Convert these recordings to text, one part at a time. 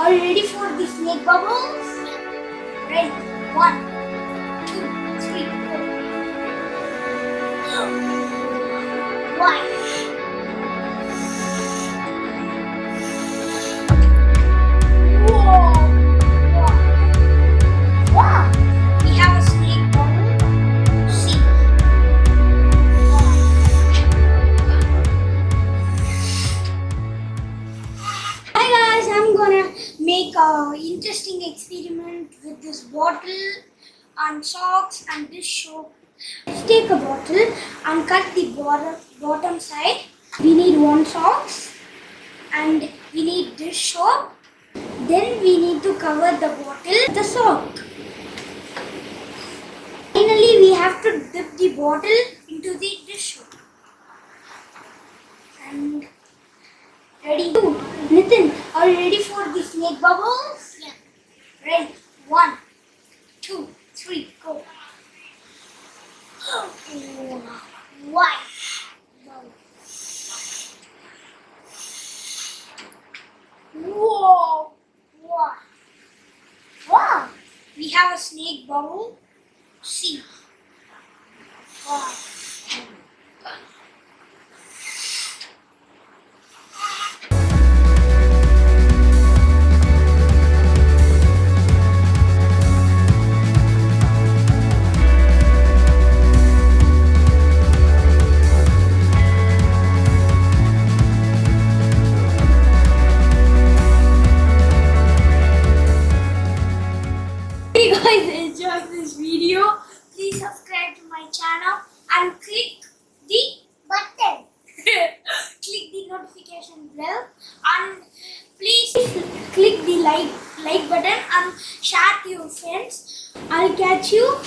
Are you ready for the snake bubbles? Ready? One, two, three, go. One. Whoa! Wow! We have a snake bubble. See. Hi guys, I'm gonna make a interesting experiment with this bottle and socks and this soap. Let's take a bottle and cut the bottom side. We need one socks and we need this soap. Then we need to cover the bottle with the sock. Finally, we have to dip the bottle into the dish soap. And ready? Nitin, are you ready for the snake bubbles? Yeah. Ready? One, two, three, go. One. Whoa! Wow! Wow! We have a snake bubble. See. Wow. If you guys enjoyed this video, please subscribe to my channel and click the button. Click the notification bell and please click the like button and share to your friends. I'll catch you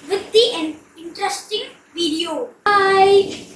with the interesting video. Bye.